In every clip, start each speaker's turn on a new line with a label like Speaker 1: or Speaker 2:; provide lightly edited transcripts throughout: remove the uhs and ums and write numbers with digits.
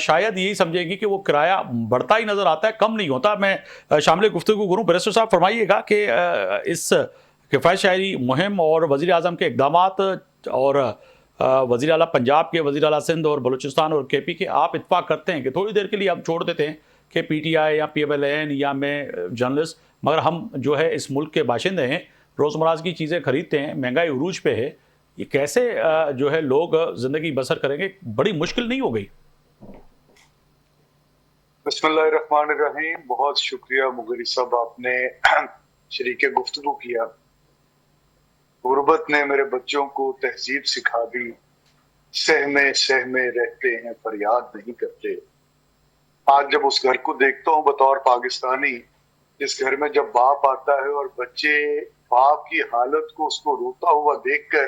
Speaker 1: شاید یہی سمجھیں گی کہ وہ کرایہ بڑھتا ہی نظر آتا ہے، کم نہیں ہوتا۔ میں شامل گفتگو کروں، بیرسٹر صاحب فرمائیے گا کہ اس کفایت شہری مہم اور وزیر اعظم کے اقدامات اور وزیر اعلیٰ پنجاب کے، وزیر اعلیٰ سندھ اور بلوچستان اور کے پی کے، آپ اتفاق کرتے ہیں کہ تھوڑی دیر کے لیے ہم چھوڑ دیتے ہیں کہ پی ٹی آئی یا پی ایل این یا میں جرنلسٹ، مگر ہم جو ہے اس ملک کے باشندے ہیں، روزمرہ کی چیزیں خریدتے ہیں، مہنگائی عروج پہ ہے، یہ کیسے جو ہے لوگ زندگی بسر کریں گے؟ بڑی مشکل نہیں ہو گئی؟
Speaker 2: بسم اللہ الرحمن الرحیم۔ بہت شکریہ مغری صاحب، آپ نے شریک گفتگو کیا۔ غربت نے میرے بچوں کو تہذیب سکھا دی، سہمے سہمے رہتے ہیں فریاد نہیں کرتے۔ آج جب اس گھر کو دیکھتا ہوں بطور پاکستانی، جس گھر میں جب باپ آتا ہے اور بچے باپ کی حالت کو، اس کو روتا ہوا دیکھ کر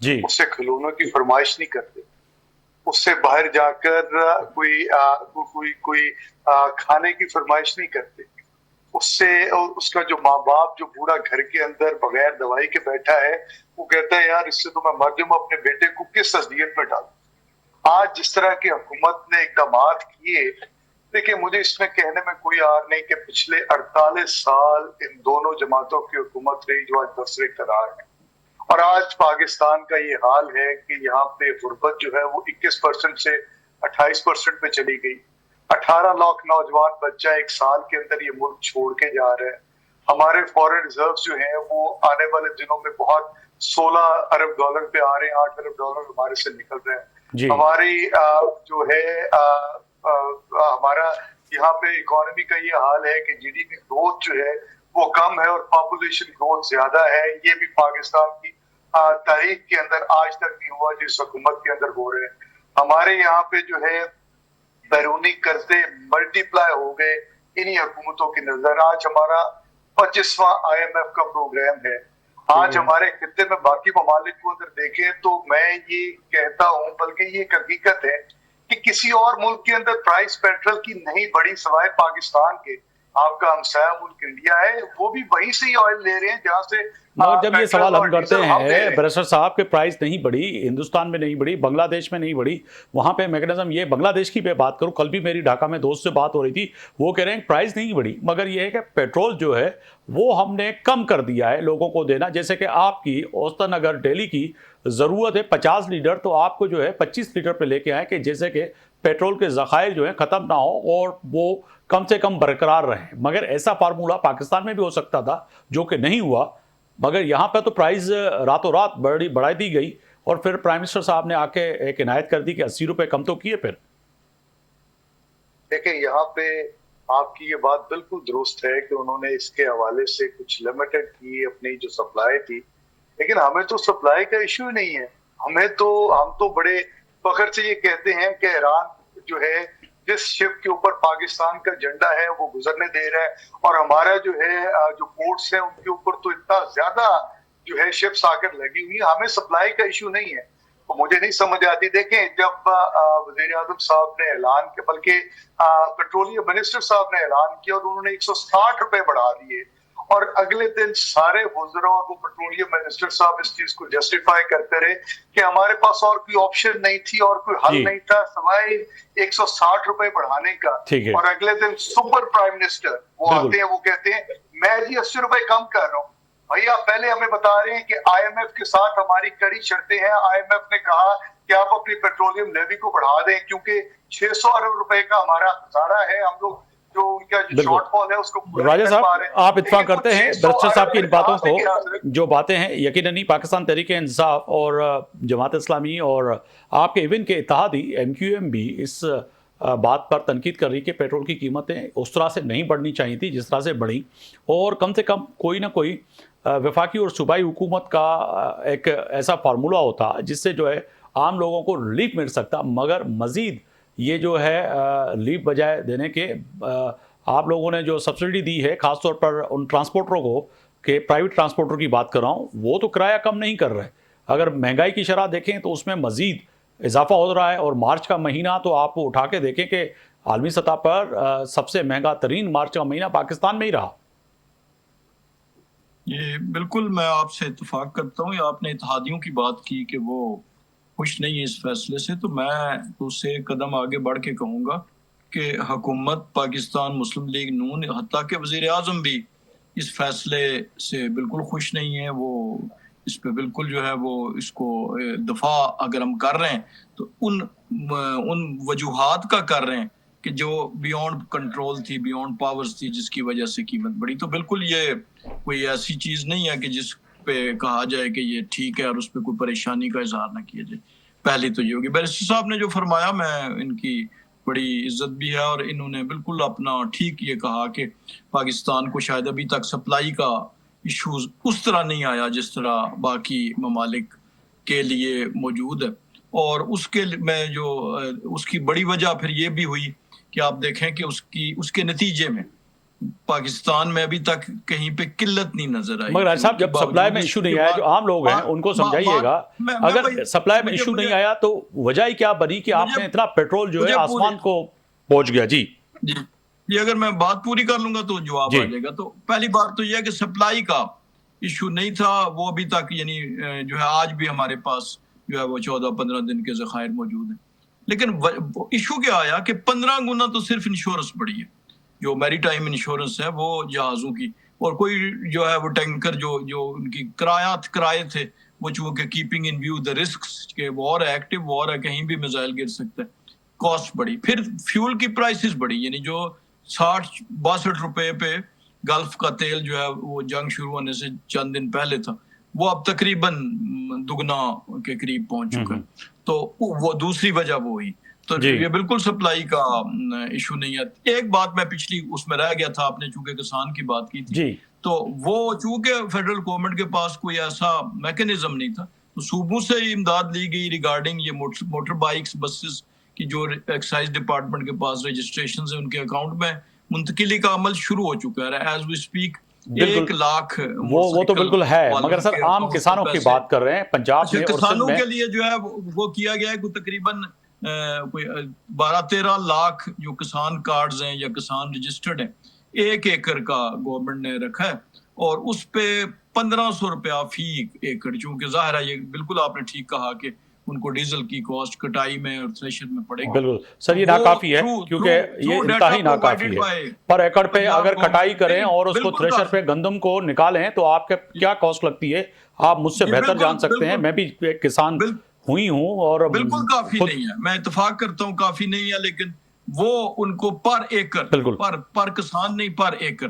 Speaker 1: جی
Speaker 2: اس سے کھلونوں کی فرمائش نہیں کرتے، اس سے باہر جا کر کوئی کھانے کی فرمائش نہیں کرتے، اس کا جو ماں باپ جو پورا گھر کے اندر بغیر دوائی کے بیٹھا ہے، وہ کہتا ہے یار اس سے تو میں مر جاؤں، اپنے بیٹے کو کس اذیت میں ڈالوں۔ آج جس طرح کی حکومت نے اقدامات کیے، دیکھیں مجھے اس میں کہنے میں کوئی آر نہیں کہ پچھلے 48 سال ان دونوں جماعتوں کی حکومت رہی جو آج برسر اقتدار ہے، اور آج پاکستان کا یہ حال ہے کہ یہاں پہ غربت جو ہے وہ 21% سے 28% پہ چلی گئی۔ 18 لاکھ نوجوان بچہ ایک سال کے اندر یہ ملک چھوڑ کے جا رہے ہیں۔ ہمارے فورن ریزروز جو ہیں وہ آنے والے دنوں میں بہت $16 ارب پہ آ رہے ہیں، $8 ارب ہمارے سے نکل رہے ہیں۔
Speaker 1: جی
Speaker 2: ہماری جو ہے ہمارا یہاں پہ اکانومی کا یہ حال ہے کہ جی ڈی پی گروتھ جو ہے وہ کم ہے اور پاپولیشن گروتھ زیادہ ہے۔ یہ بھی پاکستان کی تاریخ کے اندر آج تک نہیں ہوا جس حکومت کے اندر ہو رہے ہیں۔ ہمارے یہاں پہ جو ہے بیرونی قرضے ملٹی پلائی ہو گئے انہی حکومتوں کی نظر۔ آج ہمارا 25واں IMF کا پروگرام ہے۔ آج ہمارے خطے میں باقی ممالک کو اگر دیکھیں تو میں یہ کہتا ہوں، بلکہ یہ ایک حقیقت ہے کہ کسی اور ملک کے اندر پرائس پیٹرول کی نہیں بڑھی سوائے پاکستان کے۔ آپ کا ہمسایہ ملک انڈیا ہے، وہ بھی وہیں سے ہی آئل لے رہے ہیں جہاں سے
Speaker 1: مگر جب یہ سوال ہم کرتے ہیں بیرسٹر صاحب کے پرائز نہیں بڑھی، ہندوستان میں نہیں بڑھی، بنگلہ دیش میں نہیں بڑھی، وہاں پہ میکنزم یہ بنگلہ دیش کی میں بات کروں، کل بھی میری ڈھاکہ میں دوست سے بات ہو رہی تھی، وہ کہہ رہے ہیں پرائز نہیں بڑھی، مگر یہ ہے کہ پیٹرول جو ہے وہ ہم نے کم کر دیا ہے لوگوں کو دینا۔ جیسے کہ آپ کی اوسطاً اگر ڈیلی کی ضرورت ہے 50 لیٹر تو آپ کو جو ہے 25 لیٹر پہ لے کے آئیں کہ جیسے کہ پیٹرول کے ذخائر جو ہیں ختم نہ ہو اور وہ کم سے کم برقرار رہیں۔ مگر ایسا فارمولہ پاکستان میں بھی ہو سکتا تھا جو کہ نہیں ہوا، مگر یہاں پہ تو پرائز راتوں رات بڑھا دی گئی اور پھر پرائم منسٹر صاحب نے آ کے ایک عنایت کر دی کہ 80 روپے کم تو کیے۔ پھر
Speaker 2: دیکھیں یہاں پہ آپ کی یہ بات بالکل درست ہے کہ انہوں نے اس کے حوالے سے کچھ لمیٹڈ کی اپنی جو سپلائی تھی، لیکن ہمیں تو سپلائی کا ایشو ہی نہیں ہے۔ ہم تو بڑے فخر سے یہ کہتے ہیں کہ ایران جو ہے جس شپ کے اوپر پاکستان کا جھنڈا ہے وہ گزرنے دے رہا ہے، اور ہمارا جو ہے جو پورٹس ہیں ان کے اوپر تو اتنا زیادہ جو ہے شپس آ کر لگی ہوئی ہیں، ہمیں سپلائی کا ایشو نہیں ہے۔ تو مجھے نہیں سمجھ آتی، دیکھیں جب وزیر اعظم صاحب نے اعلان کیا، بلکہ پیٹرولیم منسٹر صاحب نے اعلان کیا اور انہوں نے 160 روپے بڑھا دیے، اور اگلے دن سارے وزراء اور وہ پیٹرولیم منسٹر صاحب اس چیز کو جسٹیفائی کرتے رہے کہ ہمارے پاس اور کوئی آپشن نہیں تھی اور کوئی حل نہیں تھا سوائے 160 روپے بڑھانے کا۔ اور اگلے دن سپر پرائم منسٹر وہ آتے ہیں، وہ کہتے ہیں میں جی 80 روپے کم کر رہا ہوں۔ بھائی آپ پہلے ہمیں بتا رہے ہیں کہ IMF کے ساتھ ہماری کڑی شرطیں ہیں۔ IMF نے کہا کہ آپ اپنی پیٹرولیم لیوی کو بڑھا دیں کیونکہ 600 ارب روپے کا ہمارا خسارہ ہے، ہم لوگ جو ان کا شارٹ فال ہے اس کو
Speaker 1: راجہ صاحب آپ اتفاق کرتے ہیں بیرسٹر صاحب کی ان باتوں کو، جو باتیں ہیں یقیناً پاکستان تحریک انصاف اور جماعت اسلامی اور آپ کے ایون کے اتحادی MQM بھی اس بات پر تنقید کر رہی کہ پیٹرول کی قیمتیں اس طرح سے نہیں بڑھنی چاہیے تھی جس طرح سے بڑھیں، اور کم سے کم کوئی نہ کوئی وفاقی اور صوبائی حکومت کا ایک ایسا فارمولہ ہوتا جس سے جو ہے عام لوگوں کو ریلیف مل سکتا، مگر مزید یہ جو ہے ریلیف بجائے دینے کے آپ لوگوں نے جو سبسڈی دی ہے خاص طور پر ان ٹرانسپورٹروں کو، کہ پرائیویٹ ٹرانسپورٹر کی بات کر رہا ہوں، وہ تو کرایہ کم نہیں کر رہے۔ اگر مہنگائی کی شرح دیکھیں تو اس میں مزید اضافہ ہو رہا ہے، اور مارچ کا مہینہ تو آپ اٹھا کے دیکھیں کہ عالمی سطح پر سب سے مہنگا ترین مارچ کا مہینہ پاکستان میں ہی رہا۔
Speaker 3: یہ بالکل میں آپ سے اتفاق کرتا ہوں۔ آپ نے اتحادیوں کی بات کی کہ وہ خوش نہیں ہے اس فیصلے سے، تو میں اس سے قدم آگے بڑھ کے کہوں گا کہ حکومت پاکستان مسلم لیگ نون، حتیٰ کہ وزیر اعظم بھی اس فیصلے سے بالکل خوش نہیں ہے. وہ اس پہ بالکل جو ہے وہ اس کو دفاع اگر ہم کر رہے ہیں تو ان وجوہات کا کر رہے ہیں کہ جو بیونڈ کنٹرول تھی، بیونڈ پاورز تھی، جس کی وجہ سے قیمت بڑھی. تو بالکل یہ کوئی ایسی چیز نہیں ہے کہ جس پہ کہا جائے کہ یہ ٹھیک ہے اور اس پہ کوئی پریشانی کا اظہار نہ کیا جائے. پہلی تو یہ ہوگی. بیرسٹر صاحب نے جو فرمایا، میں ان کی بڑی عزت بھی ہے، اور انہوں نے بالکل اپنا ٹھیک یہ کہا کہ پاکستان کو شاید ابھی تک سپلائی کا ایشوز اس طرح نہیں آیا جس طرح باقی ممالک کے لیے موجود ہے. اور اس کے میں جو اس کی بڑی وجہ پھر یہ بھی ہوئی کہ آپ دیکھیں کہ اس کے نتیجے میں پاکستان میں ابھی تک کہیں پہ قلت نہیں نظر آئی.
Speaker 1: مگر صاحب جب سپلائی میں ایشو نہیں آیا، جو عام لوگ ہیں ان کو سمجھائیے گا، اگر سپلائی میں ایشو نہیں آیا تو وجہ کیا بنی کہ آپ نے اتنا پیٹرول جو ہے آسمان کو پہنچ گیا؟ جی
Speaker 3: یہ اگر میں بات پوری کر لوں گا تو جواب آ جائے گا. تو پہلی بات تو یہ ہے کہ سپلائی کا ایشو نہیں تھا، وہ ابھی تک یعنی جو ہے آج بھی ہمارے پاس جو ہے وہ 14-15 دن کے ذخائر موجود ہیں. لیکن ایشو کیا آیا کہ 15 گنا تو صرف انشورنس بڑھی ہے، جو میری ٹائم انشورنس ہے وہ جہازوں کی، اور کوئی جو ہے وہ ٹینکر جو ان کی کرائے تھے وہ چونکہ keeping in view the risks کہ وار ہے، ایکٹیو وار ہے، کہیں بھی میزائل گر سکتا ہے، کاسٹ بڑھی. پھر فیول کی پرائسز بڑھی، یعنی جو 60-62 روپے پہ گلف کا تیل جو ہے وہ جنگ شروع ہونے سے چند دن پہلے تھا، وہ اب تقریباً دگنا کے قریب پہنچ چکا ہے. تو وہ دوسری وجہ وہ ہوئی. تو یہ بالکل سپلائی کا ایشو نہیں ہے. ایک بات میں پچھلی اس میں رہ گیا تھا، آپ نے چونکہ کسان کی بات کی تھی، تو وہ چونکہ فیڈرل گورنمنٹ کے پاس کوئی ایسا میکنزم نہیں تھا، تو صوبوں سے امداد لی گئی ریگارڈنگ یہ موٹر بائکس، بسز کی جو ایکسائز ڈپارٹمنٹ کے پاس رجسٹریشنز ہیں ان کے اکاؤنٹ میں منتقلی کا عمل شروع ہو چکا ہے. ایز وی اسپیک 1 لاکھ
Speaker 1: وہ تو بالکل ہے، مگر سر عام کسانوں کی بات کر رہے ہیں پنجاب میں اور
Speaker 3: کسانوں کے لیے جو ہے وہ کیا گیا ہے کہ تقریباً 12-13 لاکھ جو کسان کارڈز ہیں یا کسان رجسٹرڈ ہیں، 1 ایکڑ کا گورنمنٹ نے رکھا ہے، اور اس پہ 1500 روپیہ فی ایکڑ. چونکہ ظاہر ہے یہ بالکل آپ نے ٹھیک کہا کہ ان کو ڈیزل کی کاسٹ کٹائی میں اور تھریشر میں پڑے گی.
Speaker 1: بالکل سر یہ ناکافی ہے، کیونکہ یہ انتہائی ناکافی ہے. پر ایکڑ پہ اگر کٹائی کریں اور اس کو تھریشر پہ گندم کو نکالیں تو آپ کے کیا کاسٹ لگتی ہے؟ آپ مجھ سے بہتر جان سکتے ہیں، میں بھی ایک کسان ہوئی ہوں. اور
Speaker 3: بالکل کافی نہیں ہے، میں اتفاق کرتا ہوں کافی نہیں ہے، لیکن وہ ان کو پر ایکڑ، پر کسان نہیں، پر ایکڑ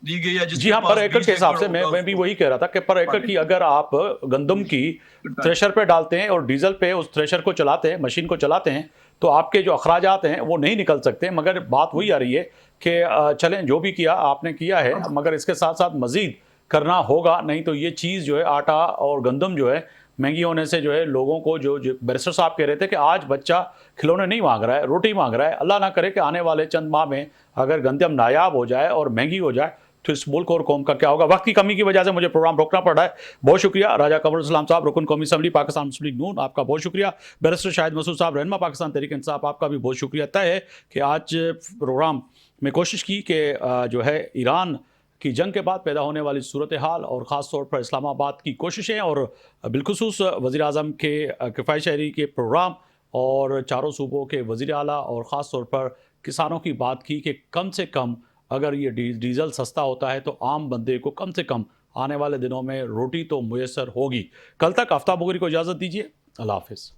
Speaker 3: دی گئی ہے.
Speaker 1: جی ہاں، پر ایکڑ کے حساب سے میں بھی وہی کہہ رہا تھا کہ پر ایکڑ کی اگر آپ گندم کی تھریشر پہ ڈالتے ہیں اور ڈیزل پہ اس تھریشر کو چلاتے ہیں، مشین کو چلاتے ہیں، تو آپ کے جو اخراجات ہیں وہ نہیں نکل سکتے. مگر بات وہی آ رہی ہے کہ چلیں جو بھی کیا آپ نے کیا ہے، مگر اس کے ساتھ ساتھ مزید کرنا ہوگا، نہیں تو یہ چیز جو ہے آٹا اور گندم جو ہے مہنگی ہونے سے جو ہے لوگوں کو جو بیرسٹر صاحب کہہ رہے تھے کہ آج بچہ کھلونے نہیں مانگ رہا ہے، روٹی مانگ رہا ہے. اللہ نہ کرے کہ آنے والے چند ماہ میں اگر گندم نایاب ہو جائے اور مہنگی ہو جائے تو اس ملک اور قوم کا کیا ہوگا. وقت کی کمی کی وجہ سے مجھے پروگرام روکنا پڑ رہا ہے. بہت شکریہ راجہ قمر الاسلام صاحب، رکن قومی اسمبلی پاکستان مسلم لیگ نون، آپ کا بہت شکریہ. بیرسٹر شاہد مسعود صاحب، رہنما پاکستان تحریک انصاف، آپ کا بھی بہت شکریہ. طے ہے کہ آج پروگرام میں کوشش کی کہ جو ہے ایران کی جنگ کے بعد پیدا ہونے والی صورتحال اور خاص طور پر اسلام آباد کی کوششیں، اور بالخصوص وزیر اعظم کے کفایت شہری کے پروگرام اور چاروں صوبوں کے وزیر اعلیٰ اور خاص طور پر کسانوں کی بات کی کہ کم سے کم اگر یہ ڈیزل سستا ہوتا ہے تو عام بندے کو کم سے کم آنے والے دنوں میں روٹی تو میسر ہوگی. کل تک آفتاب بغری کو اجازت دیجیے. اللہ حافظ.